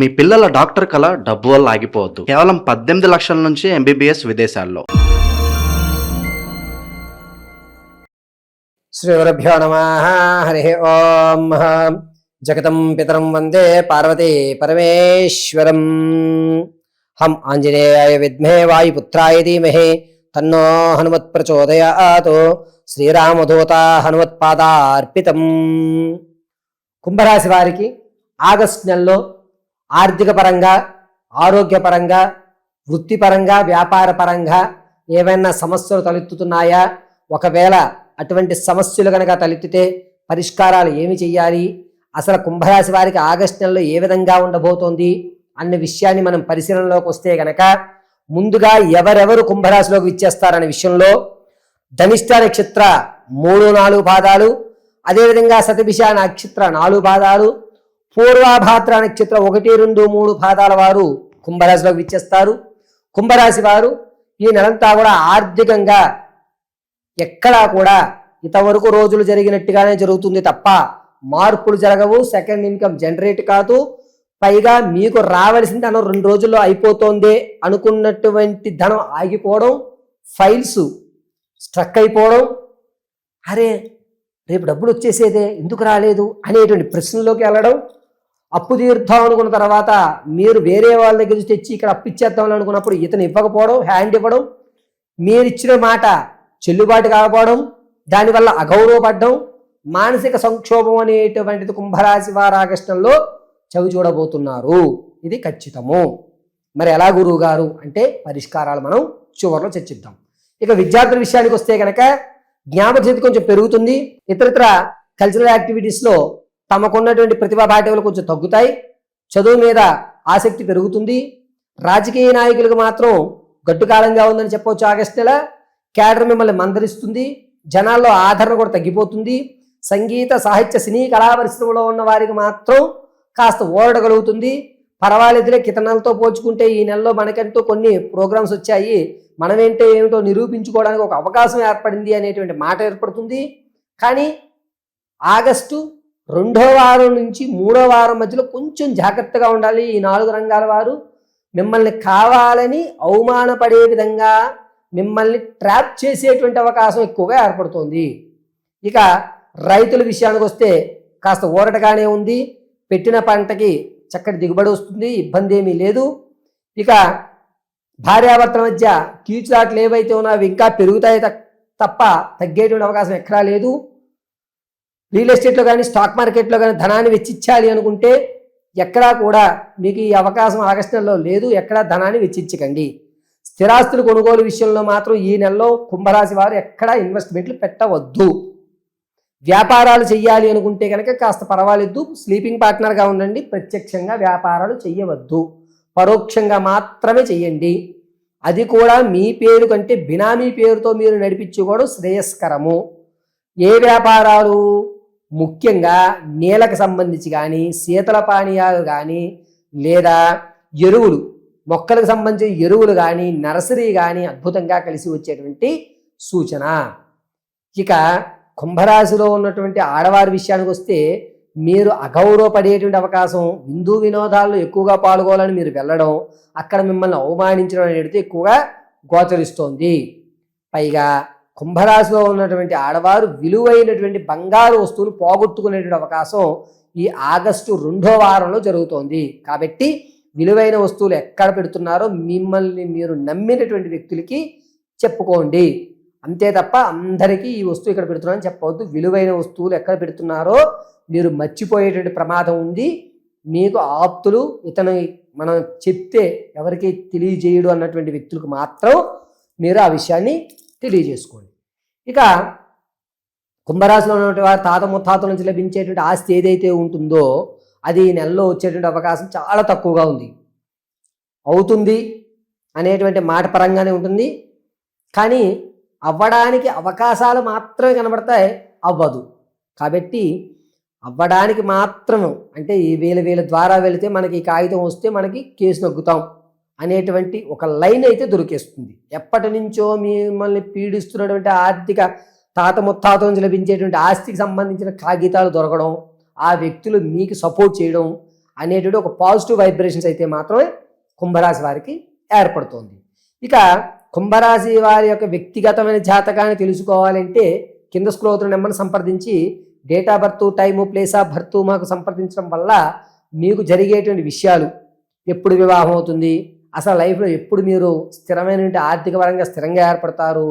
మీ పిల్లల డాక్టర్ కళ డబ్బు వల్ల ఆగిపోవద్దు. కేవలం 18 లక్షల నుంచి ఎంబీబీఎస్ విదేశాల్లో. శ్రీగురుభ్యో నమః. హరి ఓం. జగతం పితరం వందే పార్వతీ పరమేశ్వరం. హం ఆంజనేయాయ విద్మహే వాయుపుత్రాయ ధీమహి తన్నో హనుమత్ ప్రచోదయాత్. శ్రీరామదూత హనుమత్పాదార్పితం. కుంభరాశి వారికి ఆగస్టు నెలలో ఆర్థిక పరంగా, ఆరోగ్యపరంగా, వృత్తిపరంగా, వ్యాపార పరంగా ఏవైనా సమస్యలు తలెత్తుతున్నాయా? ఒకవేళ అటువంటి సమస్యలు కనుక తలెత్తితే పరిష్కారాలు ఏమి చెయ్యాలి? అసలు కుంభరాశి వారికి ఆగస్టు నెలలో ఏ విధంగా ఉండబోతోంది అన్న విషయాన్ని మనం పరిశీలనలోకి వస్తే గనక, ముందుగా ఎవరెవరు కుంభరాశిలోకి విచ్చేస్తారనే విషయంలో ధనిష్ట నక్షత్ర 3-4 పాదాలు, అదేవిధంగా శతభిష నక్షత్ర 4 పాదాలు, పూర్వాభాద్ర నక్షత్ర 1, 2, 3 పాదాల వారు కుంభరాశిలోకి విచ్చేస్తారు. కుంభరాశి వారు ఈ నెలంతా కూడా ఆర్థికంగా ఎక్కడా కూడా ఇంతవరకు రోజులు జరిగినట్టుగానే జరుగుతుంది తప్ప మార్పులు జరగవు. సెకండ్ ఇన్కమ్ జనరేట్ కాదు. పైగా మీకు రావలసిన ధనం 2 రోజుల్లో అయిపోతుంది అనుకున్నటువంటి ధనం ఆగిపోవడం, ఫైల్స్ స్ట్రక్ అయిపోవడం, అరే రేపు డబ్బులు వచ్చేసేదే ఎందుకు రాలేదు అనేటువంటి ప్రశ్నలోకి వెళ్ళడం, అప్పు తీర్దాం అనుకున్న తర్వాత మీరు వేరే వాళ్ళ దగ్గర తెచ్చి ఇక్కడ అప్పు ఇచ్చేద్దాం అనుకున్నప్పుడు ఇతను ఇవ్వకపోవడం, హ్యాండ్ ఇవ్వడం, మీరు ఇచ్చిన మాట చెల్లుబాటు కాకపోవడం, దానివల్ల అగౌరవపడడం, మానసిక సంక్షోభం అనేటువంటిది కుంభరాశి వారు ఆగస్టులో చవి చూడబోతున్నారు. ఇది ఖచ్చితము. మరి ఎలా గురువు గారు అంటే పరిష్కారాలు మనం చివరిలో చర్చిద్దాం. ఇక విద్యార్థుల విషయానికి వస్తే కనుక జ్ఞాపకశక్తి కొంచెం పెరుగుతుంది. ఇతరత్ర కల్చరల్ యాక్టివిటీస్లో తమకున్నటువంటి ప్రతిభా పాఠ్యాలు కొంచెం తగ్గుతాయి. చదువు మీద ఆసక్తి పెరుగుతుంది. రాజకీయ నాయకులకు మాత్రం గట్టుకాలంగా ఉందని చెప్పవచ్చు. ఆగస్టు నెల క్యాడర్ మిమ్మల్ని మందరిస్తుంది. జనాల్లో ఆదరణ కూడా తగ్గిపోతుంది. సంగీత, సాహిత్య, సినీ కళా పరిశ్రమలో ఉన్న వారికి మాత్రం కాస్త ఓడగలుగుతుంది. పర్వాలేదులే, కితనాలతో పోల్చుకుంటే ఈ నెలలో మనకంటూ కొన్ని ప్రోగ్రామ్స్ వచ్చాయి, మనమేంటో ఏమిటో నిరూపించుకోవడానికి ఒక అవకాశం ఏర్పడింది అనేటువంటి మాట ఏర్పడుతుంది. కానీ ఆగస్టు 2వ వారం నుంచి 3వ వారం మధ్యలో కొంచెం జాగ్రత్తగా ఉండాలి. ఈ 4 రంగాల వారు మిమ్మల్ని కావాలని అవమానపడే విధంగా మిమ్మల్ని ట్రాప్ చేసేటువంటి అవకాశం ఎక్కువగా ఏర్పడుతుంది. ఇక రైతుల విషయానికి వస్తే కాస్త ఊరటగానే ఉంది. పెట్టిన పంటకి చక్కటి దిగుబడి వస్తుంది, ఇబ్బంది ఏమీ లేదు. ఇక భార్యాభర్తల మధ్య కీచులాట్లు ఏవైతే ఉన్నాయో అవి ఇంకా పెరుగుతాయి తప్ప తగ్గేటువంటి అవకాశం ఎక్కడా లేదు. రియల్ ఎస్టేట్లో కానీ స్టాక్ మార్కెట్లో కానీ ధనాన్ని వెచ్చించాలి అనుకుంటే ఎక్కడా కూడా మీకు ఈ అవకాశం ఆగస్టు నెలలో లేదు. ఎక్కడా ధనాన్ని వెచ్చించకండి. స్థిరాస్తులు కొనుగోలు విషయంలో మాత్రం ఈ నెలలో కుంభరాశి వారు ఎక్కడా ఇన్వెస్ట్మెంట్లు పెట్టవద్దు. వ్యాపారాలు చెయ్యాలి అనుకుంటే కనుక కాస్త పర్వాలేదు, స్లీపింగ్ పార్ట్నర్గా ఉండండి. ప్రత్యక్షంగా వ్యాపారాలు చెయ్యవద్దు, పరోక్షంగా మాత్రమే చెయ్యండి. అది కూడా మీ పేరు కంటే బినామీ పేరుతో మీరు నడిపించుకోవడం శ్రేయస్కరము. ఏ వ్యాపారాలు? ముఖ్యంగా నేలకు సంబంధించి కానీ, శీతల పానీయాలు కానీ, లేదా ఎరువులు, మొక్కలకు సంబంధించిన ఎరువులు కానీ, నర్సరీ కానీ అద్భుతంగా కలిసి వచ్చేటువంటి సూచన. ఇక కుంభరాశిలో ఉన్నటువంటి ఆడవారి విషయానికి వస్తే మీరు అగౌరవపడేటువంటి అవకాశం, విందు వినోదాల్లో ఎక్కువగా పాల్గొనాలని మీరు వెళ్ళడం, అక్కడ మిమ్మల్ని అవమానించడం అనేది ఎక్కువగా గోచరిస్తోంది. పైగా కుంభరాశిలో ఉన్నటువంటి ఆడవారు విలువైనటువంటి బంగారు వస్తువులు పోగొట్టుకునేటువంటి అవకాశం ఈ ఆగస్టు 2వ వారంలో జరుగుతోంది. కాబట్టి విలువైన వస్తువులు ఎక్కడ పెడుతున్నారో మిమ్మల్ని మీరు నమ్మినటువంటి వ్యక్తులకి చెప్పుకోండి. అంతే తప్ప అందరికీ ఈ వస్తువు ఇక్కడ పెడుతున్నారని చెప్పవద్దు. విలువైన వస్తువులు ఎక్కడ పెడుతున్నారో మీరు మర్చిపోయేటువంటి ప్రమాదం ఉంది. మీకు ఆప్తులు, ఇతను మనం చెప్తే ఎవరికి తెలియజేయడు అన్నటువంటి వ్యక్తులకు మాత్రం మీరు ఆ విషయాన్ని తెలియజేసుకోండి. ఇక కుంభరాశిలో ఉన్నటువంటి వారు తాత ముత్తాతల నుంచి లభించేటువంటి ఆస్తి ఏదైతే ఉంటుందో అది ఈ నెలలో వచ్చేటువంటి అవకాశం చాలా తక్కువగా ఉంది. అవుతుంది అనేటువంటి మాట పరంగానే ఉంటుంది, కానీ అవ్వడానికి అవకాశాలు మాత్రమే కనబడతాయి, అవ్వదు. కాబట్టి అవ్వడానికి మాత్రం అంటే ఈ వీళ్ళ ద్వారా వెళితే మనకి కాగితం వస్తే మనకి కేసు నొగ్గుతాం అనేటువంటి ఒక లైన్ అయితే దొరికేస్తుంది. ఎప్పటి నుంచో మిమ్మల్ని పీడిస్తున్నటువంటి ఆర్థిక తాత ముత్తాతల నుంచి లభించేటువంటి ఆస్తికి సంబంధించిన కాగితాలు దొరకడం, ఆ వ్యక్తులు మీకు సపోర్ట్ చేయడం, అనేటువంటి ఒక పాజిటివ్ వైబ్రేషన్స్ అయితే మాత్రమే కుంభరాశి వారికి ఏర్పడుతుంది. ఇక కుంభరాశి వారి యొక్క వ్యక్తిగతమైన జాతకాన్ని తెలుసుకోవాలంటే కింద స్క్రోల్ అవుతున్న నెంబర్ని సంప్రదించి date of birth, time, place of birth మాకు సంప్రదించడం వల్ల మీకు జరిగేటువంటి విషయాలు, ఎప్పుడు వివాహం అవుతుంది, అసలు లైఫ్లో ఎప్పుడు మీరు స్థిరమైనటువంటి ఆర్థిక పరంగా స్థిరంగా ఏర్పడతారు,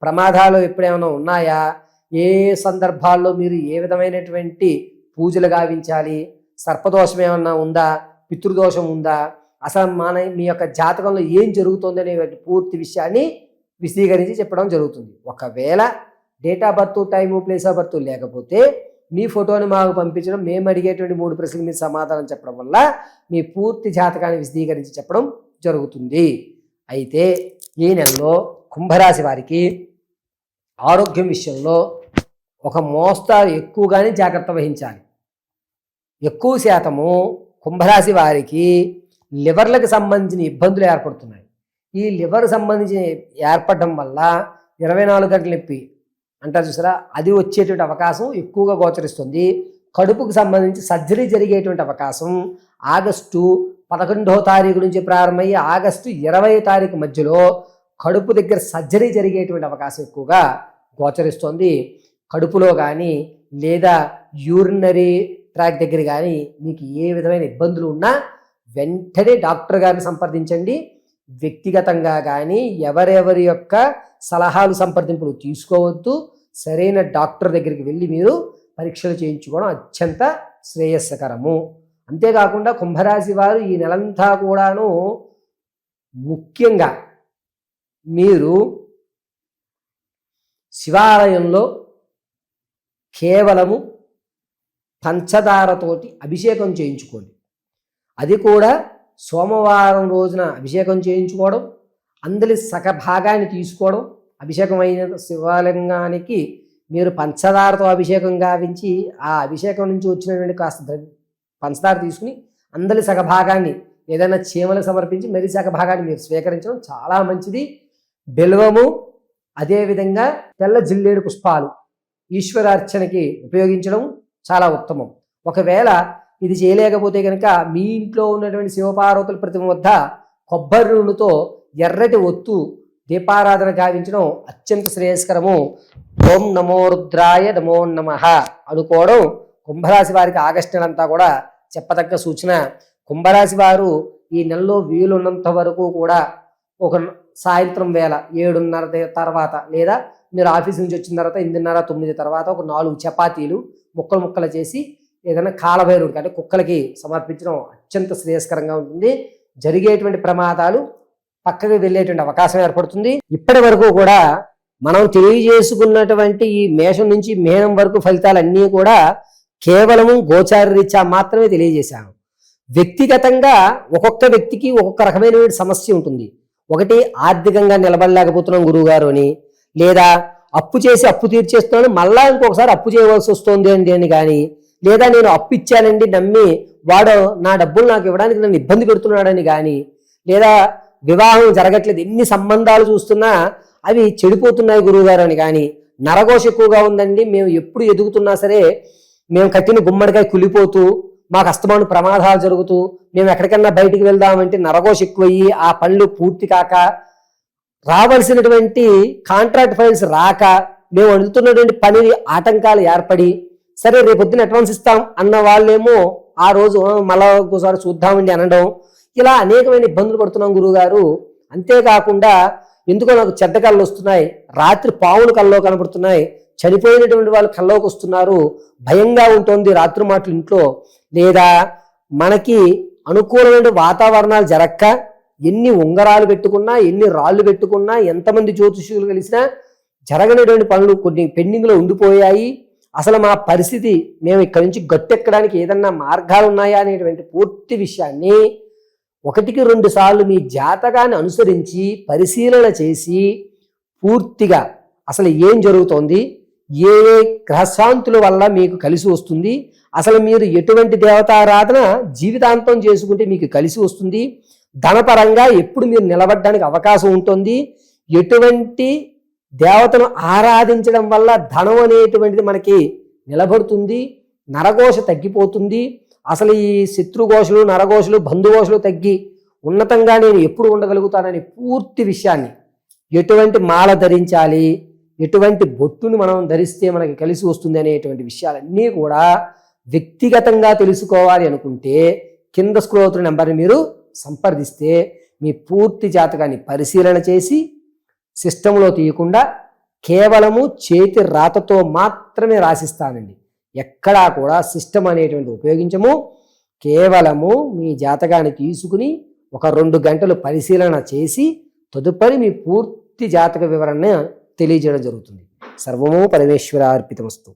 ప్రమాదాలు ఎప్పుడేమైనా ఉన్నాయా, ఏ సందర్భాల్లో మీరు ఏ విధమైనటువంటి పూజలు గావించాలి, సర్పదోషం ఏమన్నా ఉందా, పితృదోషం ఉందా, అసలు మీ యొక్క జాతకంలో ఏం జరుగుతుంది అనే పూర్తి విషయాన్ని విశదీకరించి చెప్పడం జరుగుతుంది. ఒకవేళ date of birth, time, place of birth లేకపోతే మీ ఫోటోని మాకు పంపించడం, మేము అడిగేటువంటి 3 ప్రశ్నలు మీరు సమాధానం చెప్పడం వల్ల మీ పూర్తి జాతకాన్ని విశదీకరించి చెప్పడం జరుగుతుంది. అయితే ఈ నెలలో కుంభరాశి వారికి ఆరోగ్యం విషయంలో ఒక మోస్తారు ఎక్కువగానే జాగ్రత్త వహించాలి. ఎక్కువ శాతము కుంభరాశి వారికి లివర్లకు సంబంధించిన ఇబ్బందులు ఏర్పడుతున్నాయి. ఈ లివర్ సంబంధించి ఏర్పడడం వల్ల 24 గంటల నొప్పి అంటారు చూసారా, అది వచ్చేటువంటి అవకాశం ఎక్కువగా గోచరిస్తుంది. కడుపుకు సంబంధించి సర్జరీ జరిగేటువంటి అవకాశం ఆగస్టు 11వ తారీఖు నుంచి ప్రారంభమయ్యి ఆగస్టు 20వ తారీఖు మధ్యలో కడుపు దగ్గర సర్జరీ జరిగేటువంటి అవకాశం ఎక్కువగా గోచరిస్తుంది. కడుపులో కానీ లేదా యూరినరీ ట్రాక్ దగ్గర కానీ మీకు ఏ విధమైన ఇబ్బందులు ఉన్నా వెంటనే డాక్టర్ గారిని సంప్రదించండి. వ్యక్తిగతంగా కానీ ఎవరెవరి యొక్క సలహాలు సంప్రదింపులు తీసుకోవద్దు. సరైన డాక్టర్ దగ్గరికి వెళ్ళి మీరు పరీక్షలు చేయించుకోవడం అత్యంత శ్రేయస్కరము. అంతేకాకుండా కుంభరాశి వారు ఈ నెలంతా కూడాను ముఖ్యంగా మీరు శివాలయంలో కేవలము పంచదారతోటి అభిషేకం చేయించుకోండి. అది కూడా సోమవారం రోజున అభిషేకం చేయించుకోవడం, అందులో సగ భాగాన్ని తీసుకోవడం. అభిషేకం అయిన శివలింగానికి మీరు పంచదారతో అభిషేకం గావించి ఆ అభిషేకం నుంచి వచ్చినటువంటి కాస్త పంచదార తీసుకుని అందరి సగ భాగాన్ని ఏదైనా చీమలకు సమర్పించి మరి సగ భాగాన్ని మీరు స్వీకరించడం చాలా మంచిది. బెల్వము, అదేవిధంగా తెల్ల జిల్లేడు పుష్పాలు ఈశ్వరార్చనకి ఉపయోగించడం చాలా ఉత్తమం. ఒకవేళ ఇది చేయలేకపోతే కనుక మీ ఇంట్లో ఉన్నటువంటి శివపార్వతుల ప్రతిమ వద్ద కొబ్బరి నూనెతో ఎర్రటి ఒత్తు దీపారాధన గావించడం అత్యంత శ్రేయస్కరము. ఓం నమో రుద్రాయ నమో నమః అనుకోవడం కుంభరాశి వారికి ఆగస్టు నెలంతా కూడా చెప్పదగ్గ సూచన. కుంభరాశి వారు ఈ నెలలో వీలున్నంత వరకు కూడా ఒక సాయంత్రం వేళ 7:30 తర్వాత లేదా మీరు ఆఫీస్ నుంచి వచ్చిన తర్వాత 8:30, 9 తర్వాత ఒక 4 చపాతీలు ముక్కలు చేసి ఏదైనా కాలభైరుడికి అంటే కుక్కలకి సమర్పించడం అత్యంత శ్రేయస్కరంగా ఉంటుంది. జరిగేటువంటి ప్రమాదాలు పక్కకి వెళ్ళేటువంటి అవకాశం ఏర్పడుతుంది. ఇప్పటి వరకు కూడా మనం తెలియజేసుకున్నటువంటి ఈ మేషం నుంచి మేనం వరకు ఫలితాలన్నీ కూడా కేవలము గోచార రీత్యా మాత్రమే తెలియజేశాను. వ్యక్తిగతంగా ఒక్కొక్క వ్యక్తికి ఒక్కొక్క రకమైన సమస్య ఉంటుంది. ఒకటి ఆర్థికంగా నిలబడలేకపోతున్నాం గురువుగారు అని, లేదా అప్పు చేసి అప్పు తీర్చేస్తున్నాను మళ్ళా ఇంకొకసారి అప్పు చేయవలసి వస్తుంది అని కానీ, లేదా నేను అప్పు ఇచ్చానండి నమ్మి వాడు నా డబ్బులు నాకు ఇవ్వడానికి నన్ను ఇబ్బంది పెడుతున్నాడని కానీ, లేదా వివాహం జరగట్లేదు ఎన్ని సంబంధాలు చూస్తున్నా అవి చెడిపోతున్నాయి గురువుగారు అని కానీ, నరఘోష ఎక్కువగా ఉందండి, మేము ఎప్పుడు ఎదుగుతున్నా సరే మేము కట్టిన గుమ్మడికాయ కులిపోతూ మాకు అస్తమాను ప్రమాదాలు జరుగుతూ మేము ఎక్కడికన్నా బయటికి వెళ్దామంటే నరఘోష ఎక్కువయ్యి ఆ పనులు పూర్తి కాక రావాల్సినటువంటి కాంట్రాక్ట్ ఫైల్స్ రాక మేము అడుగుతున్నటువంటి పని ఆటంకాలు ఏర్పడి సరే రేపొద్దున అడ్వాన్స్ ఇస్తాం అన్న వాళ్ళేమో ఆ రోజు మళ్ళా ఒకసారి చూద్దామండి అనడం, ఇలా అనేకమైన ఇబ్బందులు పడుతున్నాం గురువుగారు. అంతేకాకుండా ఎందుకో నాకు చెడ్డ కళ్ళు వస్తున్నాయి, రాత్రి పావులు కల్లో కనపడుతున్నాయి, చనిపోయినటువంటి వాళ్ళు కల్లోకి వస్తున్నారు, భయంగా ఉంటుంది రాత్రి మాటలు ఇంట్లో, లేదా మనకి అనుకూలమైన వాతావరణాలు జరక్క ఎన్ని ఉంగరాలు పెట్టుకున్నా ఎన్ని రాళ్ళు పెట్టుకున్నా ఎంతమంది జ్యోతిష్యులు కలిసినా జరగనటువంటి పనులు కొన్ని పెండింగ్లో ఉండిపోయాయి, అసలు మా పరిస్థితి మేము ఇక్కడి నుంచి గట్టెక్కడానికి ఏదన్నా మార్గాలు ఉన్నాయా అనేటువంటి పూర్తి విషయాన్ని 1-2 సార్లు మీ జాతకాన్ని అనుసరించి పరిశీలన చేసి పూర్తిగా అసలు ఏం జరుగుతోంది, ఏ ఏ గ్రహశాంతుల వల్ల మీకు కలిసి వస్తుంది, అసలు మీరు ఎటువంటి దేవతారాధన జీవితాంతం చేసుకుంటే మీకు కలిసి వస్తుంది, ధనపరంగా ఎప్పుడు మీరు నిలబడడానికి అవకాశం ఉంటుంది, ఎటువంటి దేవతను ఆరాధించడం వల్ల ధనం అనేటువంటిది మనకి నిలబడుతుంది, నరఘోష తగ్గిపోతుంది, అసలు ఈ శత్రుఘోషలు, నరఘోషలు, బంధుఘోషలు తగ్గి ఉన్నతంగా నేను ఎప్పుడు ఉండగలుగుతానని పూర్తి విషయాన్ని, ఎటువంటి మాల ధరించాలి, ఎటువంటి బొట్టుని మనం ధరిస్తే మనకి కలిసి వస్తుంది అనేటువంటి విషయాలన్నీ కూడా వ్యక్తిగతంగా తెలుసుకోవాలి అనుకుంటే కింద స్క్రోల్ అవుతున్న నెంబర్ని మీరు సంప్రదిస్తే మీ పూర్తి జాతకాన్ని పరిశీలన చేసి సిస్టంలో తీయకుండా కేవలము చేతి రాతతో మాత్రమే రాసిస్తానండి. ఎక్కడా కూడా సిస్టమ్ అనేటువంటి ఉపయోగించము. కేవలము మీ జాతకాన్ని తీసుకుని ఒక 2 గంటలు పరిశీలన చేసి తదుపరి మీ పూర్తి జాతక వివరణ తెలియజేయడం జరుగుతుంది. సర్వము పరమేశ్వరార్పితమస్తు.